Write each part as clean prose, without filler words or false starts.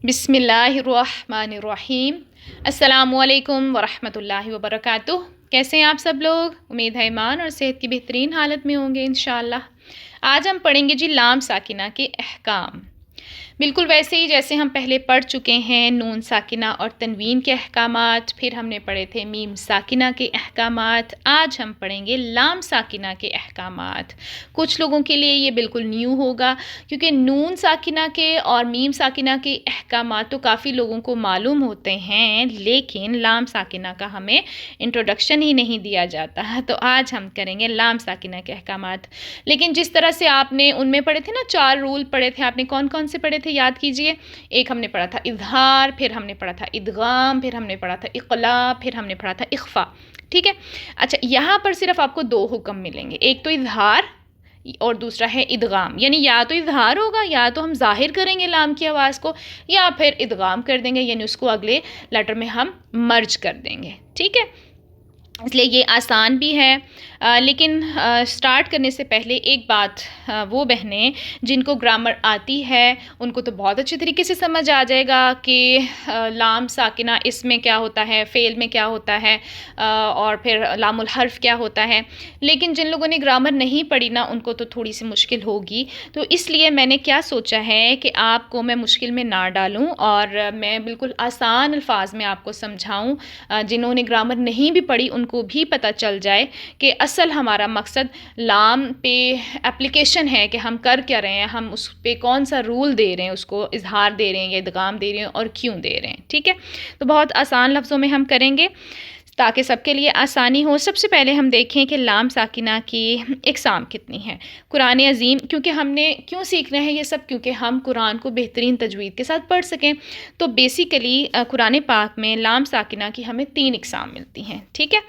بسم اللہ الرحمن الرحیم۔ السلام علیکم ورحمۃ اللہ وبرکاتہ۔ کیسے ہیں آپ سب لوگ؟ امید ہے ایمان اور صحت کی بہترین حالت میں ہوں گے انشاءاللہ۔ آج ہم پڑھیں گے لام ساکنہ کے احکام، بالکل ویسے ہی جیسے ہم پہلے پڑھ چکے ہیں نون ساکنہ اور تنوین کے احکامات، پھر ہم نے پڑھے تھے میم ساکنہ کے احکامات۔ آج ہم پڑھیں گے لام ساکنہ کے احکامات۔ کچھ لوگوں کے لیے یہ بالکل نیو ہوگا، کیونکہ نون ساکنہ کے اور میم ساکنہ کے احکامات تو کافی لوگوں کو معلوم ہوتے ہیں، لیکن لام ساکنہ کا ہمیں انٹروڈکشن ہی نہیں دیا جاتا۔ تو آج ہم کریں گے لام ساکنہ کے احکامات۔ لیکن جس طرح سے آپ نے ان میں پڑھے تھے نا، 4 رول پڑھے تھے، آپ نے کون کون سے پڑھے تھے یاد کیجئے۔ ایک ہم نے پڑھا تھا اظہار، پھر ہم نے پڑھا تھا ادغام، پھر ہم نے پڑھا تھا اقلاب، پھر ہم نے پڑھا تھا اخفا، ٹھیک ہے۔ اچھا، یہاں پر صرف آپ کو 2 حکم ملیں گے، ایک تو اظہار اور دوسرا ہے ادغام، یعنی یا تو اظہار ہوگا، یا تو ہم ظاہر کریں گے لام کی آواز کو، یا پھر ادغام کر دیں گے، یعنی اس کو اگلے لیٹر میں ہم مرج کر دیں گے، ٹھیک ہے۔ اس لیے یہ آسان بھی ہے، لیکن سٹارٹ کرنے سے پہلے ایک بات، وہ بہنیں جن کو گرامر آتی ہے ان کو تو بہت اچھے طریقے سے سمجھ آ جائے گا کہ لام ساکنہ اس میں کیا ہوتا ہے، فعل میں کیا ہوتا ہے، اور پھر لام الحرف کیا ہوتا ہے۔ لیکن جن لوگوں نے گرامر نہیں پڑھی نا، ان کو تو تھوڑی سی مشکل ہوگی، تو اس لیے میں نے کیا سوچا ہے کہ آپ کو میں مشکل میں نہ ڈالوں اور میں بالکل آسان الفاظ میں آپ کو سمجھاؤں، جنہوں نے گرامر نہیں بھی پڑھی ان کو بھی پتہ چل جائے کہ اصل ہمارا مقصد لام پہ اپلیکیشن ہے کہ ہم کر کیا رہے ہیں، ہم اس پہ کون سا رول دے رہے ہیں، اس کو اظہار دے رہے ہیں یا ادغام دے رہے ہیں اور کیوں دے رہے ہیں، ٹھیک ہے۔ تو بہت آسان لفظوں میں ہم کریں گے تاکہ سب کے لیے آسانی ہو۔ سب سے پہلے ہم دیکھیں کہ لام ساکنہ کی اقسام کتنی ہیں۔ قرآن عظیم، کیونکہ ہم نے کیوں سیکھنا ہے یہ سب، کیونکہ ہم قرآن کو بہترین تجوید کے ساتھ پڑھ سکیں، تو بیسیکلی قرآن پاک میں لام ساکنہ کی ہمیں 3 اقسام ملتی ہیں، ٹھیک ہے۔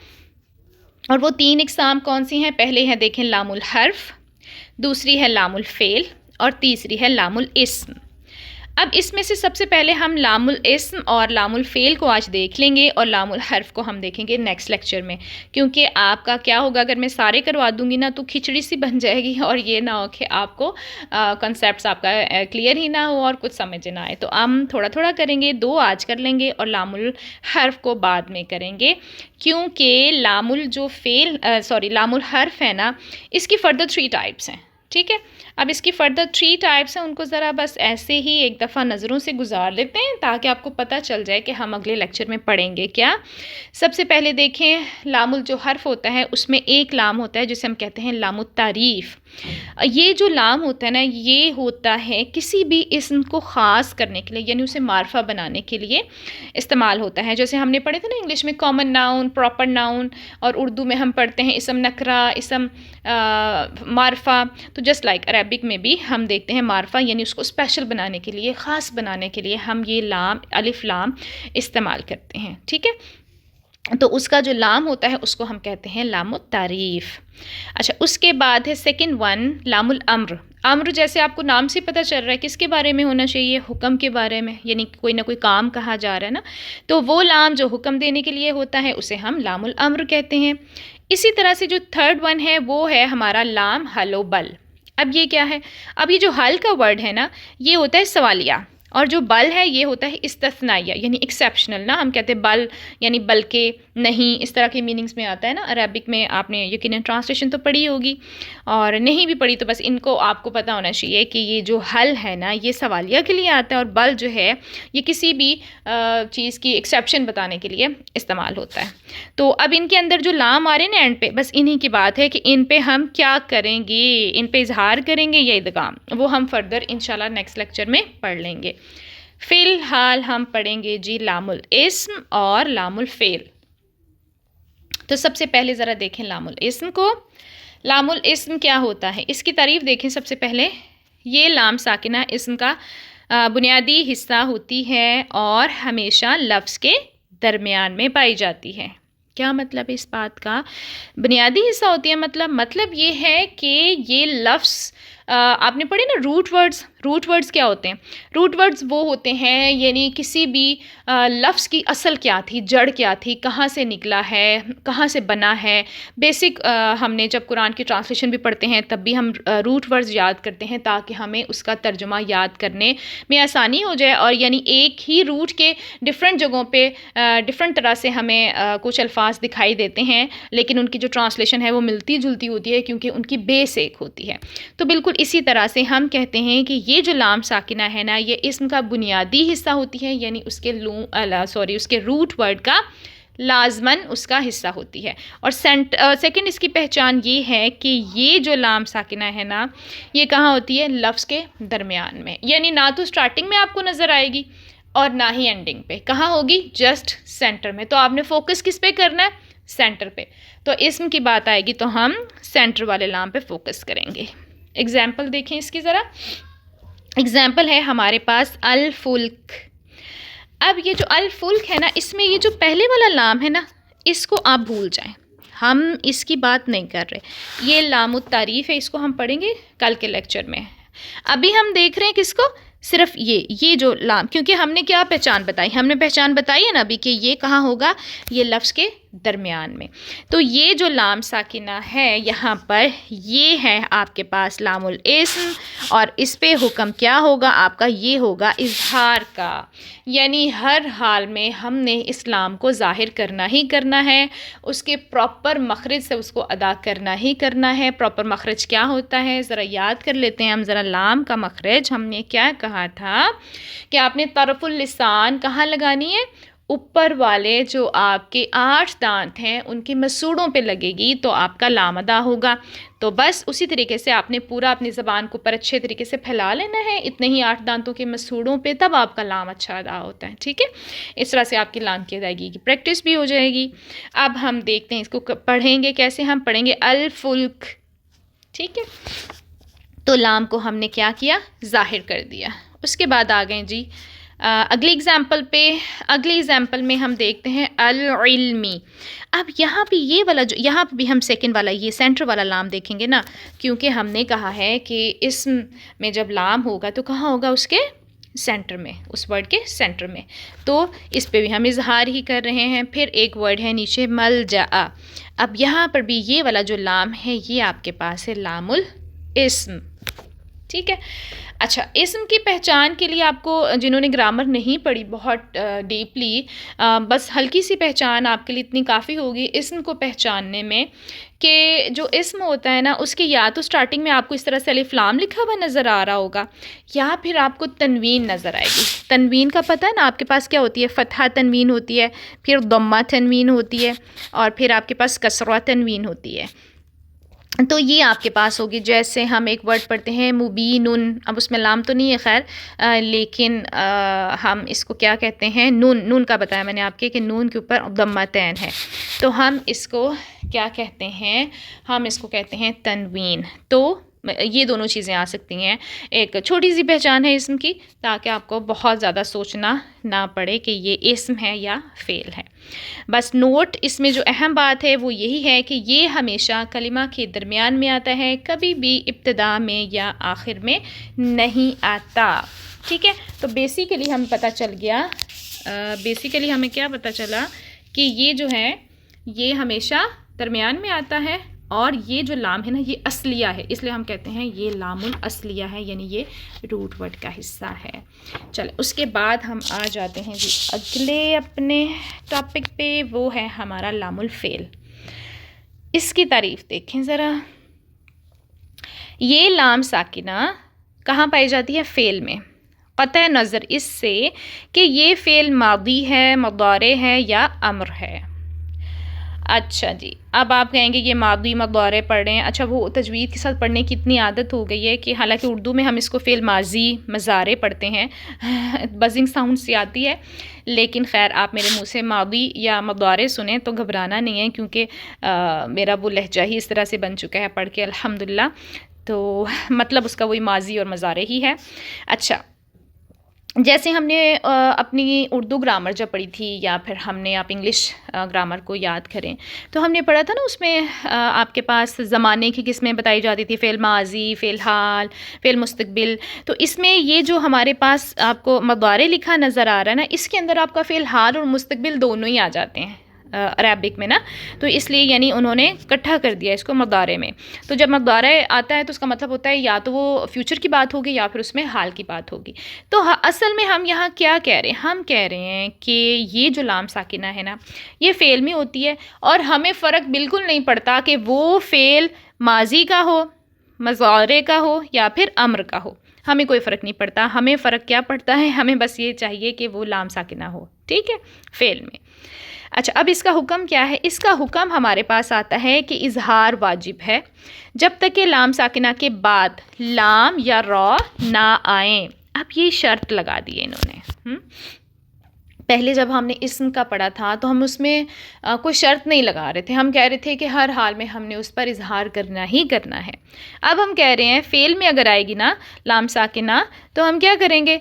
اور وہ 3 اقسام کون سی ہیں؟ پہلے ہے دیکھیں لام الحرف، دوسری ہے لام الفعل، اور تیسری ہے لام الاسم۔ اب اس میں سے سب سے پہلے ہم لام الاسم اور لام الفعل کو آج دیکھ لیں گے، اور لام الحرف کو ہم دیکھیں گے نیکسٹ لیکچر میں، کیونکہ آپ کا کیا ہوگا اگر میں سارے کروا دوں گی نا تو کھچڑی سی بن جائے گی، اور یہ نہ ہو کہ آپ کو کنسیپٹس آپ کا کلیئر ہی نہ ہو اور کچھ سمجھ نہ آئے۔ تو ہم تھوڑا تھوڑا کریں گے، 2 آج کر لیں گے اور لام الحرف کو بعد میں کریں گے، کیونکہ لام الحرف ہے نا، اس کی فردر 3 ٹائپس ہیں، ٹھیک ہے۔ اب اس کی فردر 3 ٹائپس ہیں، ان کو ذرا بس ایسے ہی ایک دفعہ نظروں سے گزار لیتے ہیں تاکہ آپ کو پتہ چل جائے کہ ہم اگلے لیکچر میں پڑھیں گے کیا۔ سب سے پہلے دیکھیں لام جو حرف ہوتا ہے اس میں ایک لام ہوتا ہے جسے ہم کہتے ہیں لام التعریف۔ یہ جو لام ہوتا ہے نا، یہ ہوتا ہے کسی بھی اسم کو خاص کرنے کے لیے، یعنی اسے معرفہ بنانے کے لیے استعمال ہوتا ہے۔ جیسے ہم نے پڑھے تھے نا انگلش میں کامن ناؤن، پراپر ناؤن، اور اردو میں ہم پڑھتے ہیں اسم نکرہ، اسم معرفہ، تو جسٹ لائک عربک میں بھی ہم دیکھتے ہیں معرفہ، یعنی اس کو اسپیشل بنانے کے لیے، خاص بنانے کے لیے ہم یہ لام، الف لام استعمال کرتے ہیں، ٹھیک ہے۔ تو اس کا جو لام ہوتا ہے اس کو ہم کہتے ہیں لام التعریف۔ اچھا، اس کے بعد ہے سیکنڈ ون لام الامر۔ امر جیسے آپ کو نام سے پتہ چل رہا ہے کس کے بارے میں ہونا چاہیے، حکم کے بارے میں، یعنی کوئی نہ کوئی کام کہا جا رہا ہے نا، تو وہ لام جو حکم دینے کے لیے ہوتا ہے اسے ہم لام الامر کہتے ہیں۔ اسی طرح سے جو تھرڈ ون ہے وہ ہے ہمارا لام حل و بل۔ اب یہ کیا ہے؟ اب یہ جو حل کا ورڈ ہے نا، یہ ہوتا ہے سوالیہ، اور جو بل ہے یہ ہوتا ہے استثنائیہ، یعنی ایکسیپشنل نا، ہم کہتے ہیں بل یعنی بلکہ، نہیں، اس طرح کے میننگز میں آتا ہے نا۔ عربک میں آپ نے یقیناً ٹرانسلیشن تو پڑھی ہوگی، اور نہیں بھی پڑھی تو بس ان کو آپ کو پتہ ہونا چاہیے کہ یہ جو حل ہے نا یہ سوالیہ کے لیے آتا ہے، اور بل جو ہے یہ کسی بھی چیز کی ایکسیپشن بتانے کے لیے استعمال ہوتا ہے۔ تو اب ان کے اندر جو لام آ رہے ہیں نا اینڈ پہ، بس انہی کی بات ہے کہ ان پہ ہم کیا کریں گے، ان پہ اظہار کریں گے یا ادغام، وہ ہم فردر انشاءاللہ نیکسٹ لیکچر میں پڑھ لیں گے۔ فی الحال ہم پڑھیں گے جی لام الاسم اور لام الفعل۔ تو سب سے پہلے ذرا دیکھیں لام الاسم کو۔ لام الاسم کیا ہوتا ہے، اس کی تعریف دیکھیں سب سے پہلے۔ یہ لام ساکنہ اسم کا بنیادی حصہ ہوتی ہے اور ہمیشہ لفظ کے درمیان میں پائی جاتی ہے۔ کیا مطلب ہے اس بات کا؟ بنیادی حصہ ہوتی ہے، مطلب یہ ہے کہ یہ لفظ آپ نے پڑھے نا روٹ ورڈز. روٹ ورڈز کیا ہوتے ہیں؟ روٹ ورڈز وہ ہوتے ہیں یعنی کسی بھی لفظ کی اصل کیا تھی، جڑ کیا تھی، کہاں سے نکلا ہے، کہاں سے بنا ہے. بیسک ہم نے جب قرآن کی ٹرانسلیشن بھی پڑھتے ہیں تب بھی ہم روٹ ورڈز یاد کرتے ہیں تاکہ ہمیں اس کا ترجمہ یاد کرنے میں آسانی ہو جائے. اور یعنی ایک ہی روٹ کے ڈفرینٹ جگہوں پہ ڈفرینٹ طرح سے ہمیں کچھ الفاظ دکھائی دیتے ہیں لیکن ان کی جو ٹرانسلیشن ہے وہ ملتی جلتی ہوتی ہے کیونکہ ان کی بیس ایک ہوتی ہے. تو بالکل اسی طرح سے ہم کہتے ہیں کہ یہ جو لام ساکنہ ہے نا یہ اسم کا بنیادی حصہ ہوتی ہے یعنی اس کے روٹ ورڈ کا لازماً اس کا حصہ ہوتی ہے. اور سیکنڈ اس کی پہچان یہ ہے کہ یہ جو لام ساکنہ ہے نا یہ کہاں ہوتی ہے؟ لفظ کے درمیان میں، یعنی نہ تو سٹارٹنگ میں آپ کو نظر آئے گی اور نہ ہی اینڈنگ پہ. کہاں ہوگی؟ جسٹ سینٹر میں. تو آپ نے فوکس کس پہ کرنا ہے؟ سینٹر پہ. تو اسم کی بات آئے گی تو ہم سینٹر والے لام پہ فوکس کریں گے. اگزامپل دیکھیں اس کی ذرا. اگزامپل ہے ہمارے پاس الفلک. اب یہ جو الفلک ہے نا اس میں یہ جو پہلے والا لام ہے نا اس کو آپ بھول جائیں، ہم اس کی بات نہیں کر رہے. یہ لام التعریف ہے، اس کو ہم پڑھیں گے کل کے لیکچر میں. ابھی ہم دیکھ رہے ہیں کس کو؟ صرف یہ جو لام، کیونکہ ہم نے کیا پہچان بتائی؟ ہم نے پہچان بتائی ہے نا ابھی کہ یہ کہاں ہوگا؟ یہ لفظ کے درمیان میں. تو یہ جو لام ساکنہ ہے یہاں پر یہ ہے آپ کے پاس لام الاسم، اور اس پہ حکم کیا ہوگا آپ کا؟ یہ ہوگا اظہار کا. یعنی ہر حال میں ہم نے اس لام کو ظاہر کرنا ہی کرنا ہے، اس کے پراپر مخرج سے اس کو ادا کرنا ہی کرنا ہے. پراپر مخرج کیا ہوتا ہے ذرا یاد کر لیتے ہیں ہم ذرا. لام کا مخرج ہم نے کیا کہا تھا کہ آپ نے طرف اللسان کہاں لگانی ہے؟ اوپر والے جو آپ کے 8 دانت ہیں ان کی مسوڑوں پہ لگے گی تو آپ کا لام ادا ہوگا. تو بس اسی طریقے سے آپ نے پورا اپنی زبان کو پر اچھے طریقے سے پھیلا لینا ہے اتنے ہی 8 دانتوں کے مسوڑوں پہ، تب آپ کا لام اچھا ادا ہوتا ہے. ٹھیک ہے، اس طرح سے آپ کی لام کی ادائیگی کی پریکٹس بھی ہو جائے گی. اب ہم دیکھتے ہیں اس کو پڑھیں گے کیسے. ہم پڑھیں گے الفلک. ٹھیک ہے، تو لام کو ہم نے کیا کیا؟ ظاہر کر دیا. اس کے بعد آ گئے جی اگلی ایگزامپل پہ. اگلی ایگزامپل میں ہم دیکھتے ہیں العلمی. اب یہاں پہ یہ والا جو یہاں پہ بھی ہم سیکنڈ والا یہ سینٹر والا لام دیکھیں گے نا، کیونکہ ہم نے کہا ہے کہ اسم میں جب لام ہوگا تو کہاں ہوگا؟ اس کے سینٹر میں، اس ورڈ کے سینٹر میں. تو اس پہ بھی ہم اظہار ہی کر رہے ہیں. پھر ایک ورڈ ہے نیچے ملجأ. اب یہاں پر بھی یہ والا جو لام ہے یہ آپ کے پاس ہے لام الاسم. ٹھیک ہے. اچھا، اسم کی پہچان کے لیے آپ کو جنہوں نے گرامر نہیں پڑھی بہت ڈیپلی، بس ہلکی سی پہچان آپ کے لیے اتنی کافی ہوگی اسم کو پہچاننے میں کہ جو اسم ہوتا ہے نا اس کے یا تو سٹارٹنگ میں آپ کو اس طرح سے الف لام لکھا ہوا نظر آ رہا ہوگا یا پھر آپ کو تنوین نظر آئے گی. تنوین کا پتہ ہے نا آپ کے پاس کیا ہوتی ہے؟ فتحہ تنوین ہوتی ہے، پھر ضمہ تنوین ہوتی ہے، اور پھر آپ کے پاس کسرہ تنوین ہوتی ہے. تو یہ آپ کے پاس ہوگی. جیسے ہم ایک ورڈ پڑھتے ہیں مبین، اب اس میں لام تو نہیں ہے خیر، لیکن ہم اس کو کیا کہتے ہیں؟ نون. نون کا بتایا میں نے آپ کے کہ نون کے اوپر ضمتین ہے، تو ہم اس کو کیا کہتے ہیں؟ ہم اس کو کہتے ہیں تنوین. تو یہ دونوں چیزیں آ سکتی ہیں. ایک چھوٹی سی پہچان ہے اسم کی تاکہ آپ کو بہت زیادہ سوچنا نہ پڑے کہ یہ اسم ہے یا فعل ہے. بس نوٹ اس میں جو اہم بات ہے وہ یہی ہے کہ یہ ہمیشہ کلمہ کے درمیان میں آتا ہے، کبھی بھی ابتدا میں یا آخر میں نہیں آتا. ٹھیک ہے، تو بیسیکلی ہمیں پتہ چل گیا، بیسیکلی ہمیں کیا پتہ چلا کہ یہ جو ہے یہ ہمیشہ درمیان میں آتا ہے، اور یہ جو لام ہے نا یہ اصلیہ ہے، اس لیے ہم کہتے ہیں یہ لام الاصلیہ ہے، یعنی یہ روٹ ورڈ کا حصہ ہے. چلیں اس کے بعد ہم آ جاتے ہیں جی اگلے اپنے ٹاپک پہ، وہ ہے ہمارا لام الفعل. اس کی تعریف دیکھیں ذرا. یہ لام ساکنہ کہاں پائی جاتی ہے؟ فعل میں، قطع نظر اس سے کہ یہ فعل ماضی ہے، مضارع ہے یا امر ہے. اچھا جی، اب آپ کہیں گے یہ ماضی مضارع پڑھ رہے ہیں. اچھا، وہ تجوید کے ساتھ پڑھنے کی اتنی عادت ہو گئی ہے کہ حالانکہ اردو میں ہم اس کو فعل ماضی مضارع پڑھتے ہیں، بزنگ ساؤنڈ سی آتی ہے، لیکن خیر آپ میرے منہ سے ماضی یا مضارع سنیں تو گھبرانا نہیں ہے، کیونکہ میرا وہ لہجہ ہی اس طرح سے بن چکا ہے پڑھ کے الحمدللہ. تو مطلب اس کا وہی ماضی اور مضارع ہی ہے. اچھا، جیسے ہم نے اپنی اردو گرامر جب پڑھی تھی یا پھر ہم نے آپ انگلش گرامر کو یاد کریں تو ہم نے پڑھا تھا نا، اس میں آپ کے پاس زمانے کی قسمیں بتائی جاتی تھی، فعل ماضی، فعل حال، فعل مستقبل. تو اس میں یہ جو ہمارے پاس آپ کو مضارع لکھا نظر آ رہا ہے نا، اس کے اندر آپ کا فعل حال اور مستقبل دونوں ہی آ جاتے ہیں عربک میں نا. تو اس لیے یعنی انہوں نے اکٹھا کر دیا اس کو مضارع میں. تو جب مضارع آتا ہے تو اس کا مطلب ہوتا ہے یا تو وہ فیوچر کی بات ہوگی یا پھر اس میں حال کی بات ہوگی. تو اصل میں ہم یہاں کیا کہہ رہے ہیں؟ ہم کہہ رہے ہیں کہ یہ جو لام ساکنہ ہے نا، یہ فعل میں ہوتی ہے اور ہمیں فرق بالکل نہیں پڑتا کہ وہ فعل ماضی کا ہو، مضارع کا ہو یا پھر امر کا ہو. ہمیں کوئی فرق نہیں پڑتا. ہمیں فرق کیا پڑتا ہے؟ ہمیں بس یہ چاہیے کہ وہ لام ساکنہ ہو. ٹھیک ہے، فعل میں. اچھا، اب اس کا حکم کیا ہے؟ اس کا حکم ہمارے پاس آتا ہے کہ اظہار واجب ہے جب تک کہ لام ساکنہ کے بعد لام یا را نہ آئیں. اب یہ شرط لگا دی ہے انہوں نے. پہلے جب ہم نے اسم کا پڑھا تھا تو ہم اس میں کوئی شرط نہیں لگا رہے تھے. ہم کہہ رہے تھے کہ ہر حال میں ہم نے اس پر اظہار کرنا ہی کرنا ہے. اب ہم کہہ رہے ہیں فعل میں اگر آئے گی نا لام ساکنہ تو ہم کیا کریں گے؟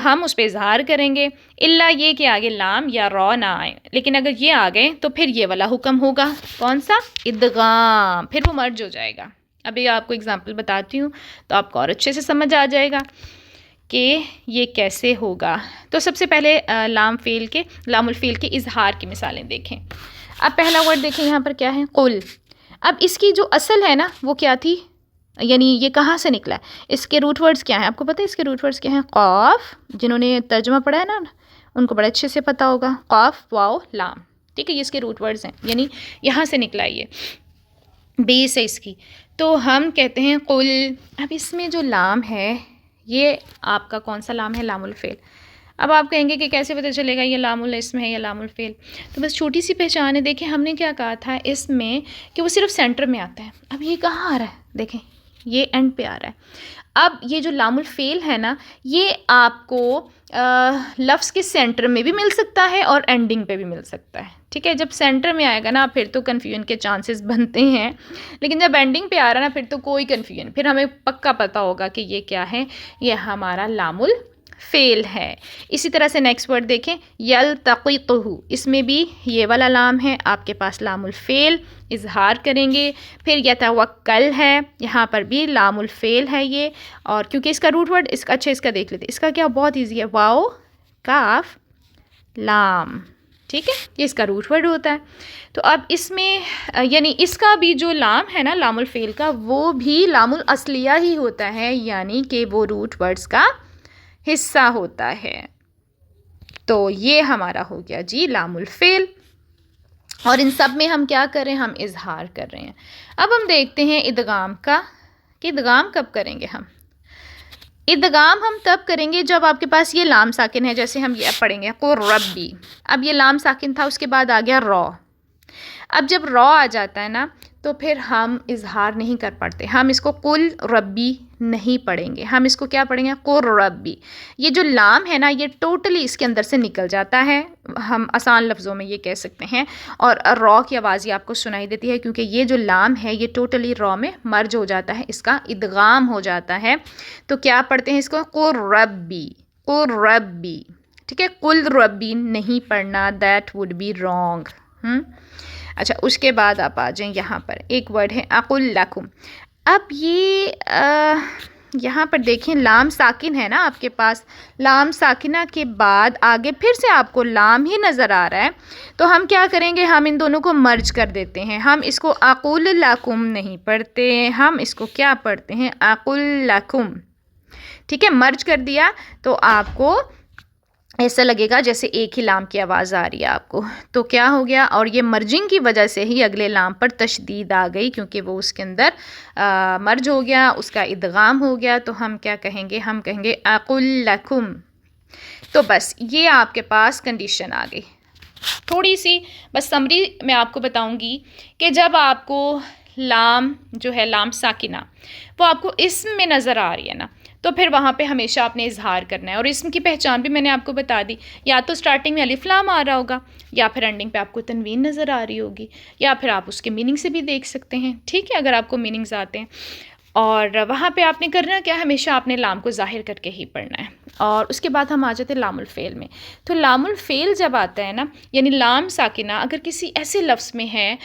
ہم اس پہ اظہار کریں گے، الا یہ کہ آگے لام یا را نہ آئے. لیکن اگر یہ آ گئے تو پھر یہ والا حکم ہوگا. کون سا؟ ادغام. پھر وہ مرج ہو جائے گا. ابھی آپ کو اگزامپل بتاتی ہوں تو آپ کو اور اچھے سے سمجھ آ جائے گا کہ یہ کیسے ہوگا. تو سب سے پہلے لام الفعل کے اظہار کی مثالیں دیکھیں. اب پہلا ورڈ دیکھیں یہاں پر کیا ہے؟ قل. اب اس کی جو اصل ہے نا وہ کیا تھی؟ یعنی یہ کہاں سے نکلا ہے؟ اس کے روٹ ورڈز کیا ہیں؟ آپ کو پتہ ہے اس کے روٹ ورڈز کیا ہیں؟ قاف. جنہوں نے ترجمہ پڑھا ہے نا ان کو بڑے اچھے سے پتہ ہوگا. قاف، واو، لام. ٹھیک ہے، یہ اس کے روٹ ورڈز ہیں، یعنی یہاں سے نکلا یہ بیس ہے اس کی. تو ہم کہتے ہیں قل. اب اس میں جو لام ہے یہ آپ کا کون سا لام ہے؟ لام الفعل. اب آپ کہیں گے کہ کیسے پتہ چلے گا یہ لام الاسم ہے یا لام الفعل؟ تو بس چھوٹی سی پہچان ہے. دیکھیں ہم نے کیا کہا تھا اس میں کہ وہ صرف سینٹر میں آتا ہے. اب یہ کہاں آ رہا ہے؟ دیکھیں یہ اینڈ پہ آ رہا ہے. اب یہ جو لام الفعل ہے نا یہ آپ کو لفظ کے سینٹر میں بھی مل سکتا ہے اور اینڈنگ پہ بھی مل سکتا ہے. ٹھیک ہے، جب سینٹر میں آئے گا نا پھر تو کنفیوژن کے چانسز بنتے ہیں، لیکن جب اینڈنگ پہ آ رہا ہے نا پھر تو کوئی کنفیوژن، پھر ہمیں پکا پتہ ہوگا کہ یہ کیا ہے؟ یہ ہمارا لام الفعل ہے. اسی طرح سے نیکسٹ ورڈ دیکھیں، یلتقطہ. اس میں بھی یہ والا لام ہے آپ کے پاس لام الفعل، اظہار کریں گے. پھر یتوکل ہے، یہاں پر بھی لام الفعل ہے یہ. اور کیونکہ اس کا روٹ ورڈ اس کا دیکھ لیتے، اس کا کیا بہت ایزی ہے، واو کاف لام. ٹھیک ہے، یہ اس کا روٹ ورڈ ہوتا ہے. تو اب اس میں یعنی اس کا بھی جو لام ہے نا لام الفعل کا وہ بھی لام الاصلیہ ہی ہوتا ہے، یعنی کہ وہ روٹ ورڈز کا حصہ ہوتا ہے. تو یہ ہمارا ہو گیا جی لام الفعل. اور ان سب میں ہم کیا کر رہے ہیں؟ ہم اظہار کر رہے ہیں. اب ہم دیکھتے ہیں ادغام کا، کہ ادغام کب کریں گے؟ ہم ادغام ہم تب کریں گے جب آپ کے پاس یہ لام ساکن ہے. جیسے ہم یہ پڑھیں گے قل ربی. اب یہ لام ساکن تھا، اس کے بعد آ گیا را. اب جب را آ جاتا ہے نا تو پھر ہم اظہار نہیں کر پڑتے. ہم اس کو قل ربی نہیں پڑھیں گے، ہم اس کو کیا پڑھیں گے؟ قل ربی. یہ جو لام ہے نا یہ ٹوٹلی اس کے اندر سے نکل جاتا ہے، ہم آسان لفظوں میں یہ کہہ سکتے ہیں. اور را کی آواز یہ آپ کو سنائی دیتی ہے کیونکہ یہ جو لام ہے یہ ٹوٹلی را میں مرج ہو جاتا ہے، اس کا ادغام ہو جاتا ہے. تو کیا پڑھتے ہیں اس کو؟ قل ربی، قل ربی. ٹھیک ہے، قل ربی نہیں پڑھنا، دیٹ وڈ بی رانگ. اچھا، اس کے بعد آپ آ جائیں یہاں پر ایک ورڈ ہے اقل لکم. اب یہ یہاں پر دیکھیں لام ساکن ہے نا آپ کے پاس، لام ساکنہ کے بعد آگے پھر سے آپ کو لام ہی نظر آ رہا ہے. تو ہم کیا کریں گے؟ ہم ان دونوں کو مرج کر دیتے ہیں. ہم اس کو اقل لکم نہیں پڑھتے، ہم اس کو کیا پڑھتے ہیں؟ اقل لکم. ٹھیک ہے، مرج کر دیا تو آپ کو ایسا لگے گا جیسے ایک ہی لام کی آواز آ رہی ہے آپ کو. تو کیا ہو گیا؟ اور یہ مرجنگ کی وجہ سے ہی اگلے لام پر تشدید آ گئی کیونکہ وہ اس کے اندر مرج ہو گیا، اس کا ادغام ہو گیا. تو ہم کیا کہیں گے؟ ہم کہیں گے اقل لکم. تو بس یہ آپ کے پاس کنڈیشن آ گئی. تھوڑی سی بس سمری میں آپ کو بتاؤں گی کہ جب آپ کو لام جو ہے لام ساکنہ وہ آپ کو اسم میں نظر آ رہی ہے نا تو پھر وہاں پہ ہمیشہ آپ نے اظہار کرنا ہے. اور اسم کی پہچان بھی میں نے آپ کو بتا دی، یا تو سٹارٹنگ میں الف لام آ رہا ہوگا یا پھر اینڈنگ پہ آپ کو تنوین نظر آ رہی ہوگی، یا پھر آپ اس کے میننگ سے بھی دیکھ سکتے ہیں. ٹھیک ہے، اگر آپ کو میننگز آتے ہیں. اور وہاں پہ آپ نے کرنا کیا؟ ہمیشہ آپ نے لام کو ظاہر کر کے ہی پڑھنا ہے. اور اس کے بعد ہم آ جاتے ہیں لام الفعل میں. تو لام الفعل جب آتا ہے نا، یعنی لام ساکنہ اگر کسی ایسے لفظ میں ہے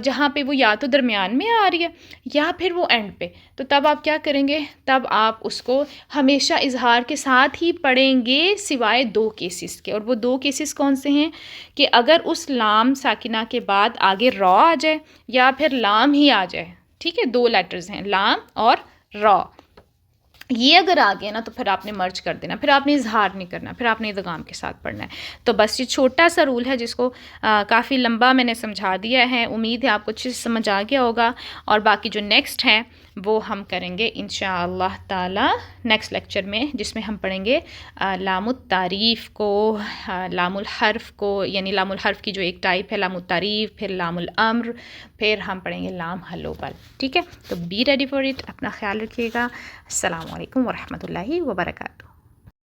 جہاں پہ وہ یا تو درمیان میں آ رہی ہے یا پھر وہ اینڈ پہ، تو تب آپ کیا کریں گے؟ تب آپ اس کو ہمیشہ اظہار کے ساتھ ہی پڑھیں گے، سوائے 2 کیسز کے. اور وہ 2 کیسز کون سے ہیں؟ کہ اگر اس لام ساکنہ کے بعد آگے را آ جائے یا پھر لام ہی آ جائے. ٹھیک ہے، 2 لیٹرز ہیں، لام اور را. یہ اگر آ گیا نا تو پھر آپ نے مرج کر دینا، پھر آپ نے اظہار نہیں کرنا، پھر آپ نے ادغام کے ساتھ پڑھنا ہے. تو بس یہ چھوٹا سا رول ہے جس کو کافی لمبا میں نے سمجھا دیا ہے. امید ہے آپ کو اچھے سے سمجھ آ گیا ہوگا. اور باقی جو نیکسٹ ہے وہ ہم کریں گے انشاءاللہ تعالی نیکسٹ لیکچر میں، جس میں ہم پڑھیں گے لام التعریف کو، لام الحرف کو، یعنی لام الحرف کی جو ایک ٹائپ ہے لام التعریف، پھر لام الامر، پھر ہم پڑھیں گے لام حل و بل. ٹھیک ہے، تو بی ریڈی فار اٹ. اپنا خیال رکھیے گا. السلام علیکم ورحمۃ اللہ وبرکاتہ.